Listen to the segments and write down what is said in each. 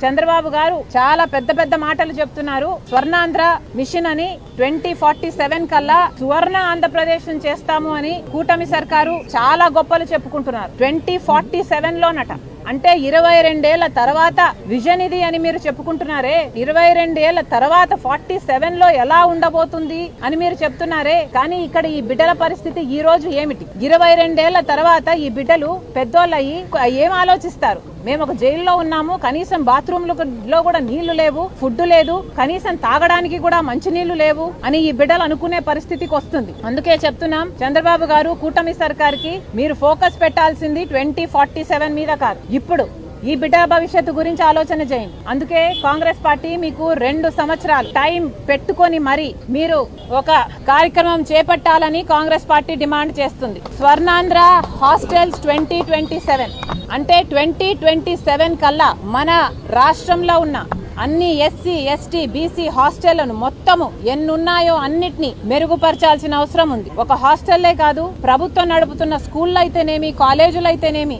చంద్రబాబు గారు చాలా పెద్ద పెద్ద మాటలు చెప్తున్నారు. స్వర్ణాంధ్ర మిషన్ అని 2047 కల్లా సువర్ణ ఆంధ్రప్రదేశ్ చేస్తాము అని కూటమి సర్కారు చాలా గొప్పలు చెప్పుకుంటున్నారు. 2047 లోనట, అంటే 22 ఏళ్ల తర్వాత విజన్ ఇది అని మీరు చెప్పుకుంటున్నారే. 22 ఏళ్ల తర్వాత 47 లో ఎలా ఉండబోతుంది అని మీరు చెప్తున్నారే. కానీ ఇక్కడ ఈ బిడ్డల పరిస్థితి ఈ రోజు ఏమిటి? 22 ఏళ్ల తర్వాత ఈ బిడ్డలు పెద్దోళ్ళయి ఏం ఆలోచిస్తారు? మేము ఒక జైల్లో ఉన్నాము, కనీసం బాత్రూంలో కూడా నీళ్లు లేవు, ఫుడ్ లేదు, కనీసం తాగడానికి కూడా మంచి నీళ్లు లేవు అని ఈ బిడ్డలు అనుకునే పరిస్థితికి వస్తుంది. అందుకే చెప్తున్నాం, చంద్రబాబు గారు, కూటమి సర్కార్కి మీరు ఫోకస్ పెట్టాల్సింది 2047 మీద కాదు, ఇప్పుడు ఈ బిడ్డ భవిష్యత్తు గురించి ఆలోచన చేయండి. అందుకే కాంగ్రెస్ పార్టీ మీకు 2 సంవత్సరాలు టైం పెట్టుకొని మరి మీరు ఒక కార్యక్రమం చేపట్టాలని కాంగ్రెస్ పార్టీ డిమాండ్ చేస్తుంది. స్వర్ణాంధ్ర హాస్టల్స్ 2027 అంటే 2027 కల్లా మన రాష్ట్రంలో ఉన్న అన్ని ఎస్సీ, ఎస్టీ, బీసీ హాస్టళ్లను మొత్తము ఎన్నున్నాయో అన్నిటినీ మెరుగుపరచాల్సిన అవసరం ఉంది. ఒక హాస్టల్లే కాదు, ప్రభుత్వం నడుపుతున్న స్కూళ్ళు అయితేనేమి, కాలేజీలు అయితేనేమి,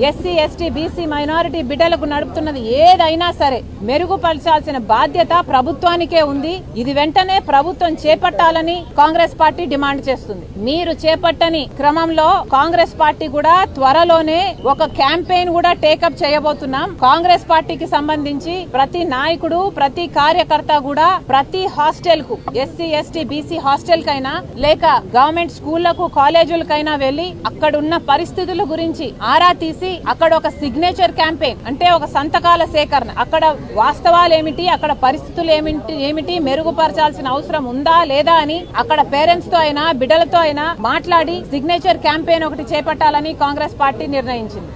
ఎస్సీ, ఎస్టీ, బీసీ, మైనారిటీ బిడ్డలకు నడుపుతున్నది ఏదైనా సరే మెరుగుపరచాల్సిన బాధ్యత ప్రభుత్వానికే ఉంది. ఇది వెంటనే ప్రభుత్వం చేపట్టాలని కాంగ్రెస్ పార్టీ డిమాండ్ చేస్తుంది. మీరు చేపట్టని క్రమంలో కాంగ్రెస్ పార్టీ కూడా త్వరలోనే ఒక క్యాంపెయిన్ కూడా టేకప్ చేయబోతున్నాం. కాంగ్రెస్ పార్టీకి సంబంధించి ప్రతి నాయకుడు, ప్రతి కార్యకర్త కూడా ప్రతి హాస్టల్ కు, ఎస్సీ, ఎస్టీ, బీసీ హాస్టల్ కైనా లేక గవర్నమెంట్ స్కూళ్లకు, కాలేజీలకైనా వెళ్లి అక్కడున్న పరిస్థితుల గురించి ఆరా తీసి అక్కడ ఒక సిగ్నేచర్ క్యాంపెయిన్ అంటే ఒక సంతకాల సేకరణ, అక్కడ వాస్తవాలు ఏమిటి, అక్కడ పరిస్థితులు ఏమిటి, మెరుగుపరచాల్సిన అవసరం ఉందా లేదా అని అక్కడ పేరెంట్స్ తో అయినా బిడ్డలతో అయినా మాట్లాడి సిగ్నేచర్ క్యాంపెయిన్ ఒకటి చేపట్టాలని కాంగ్రెస్ పార్టీ నిర్ణయించింది.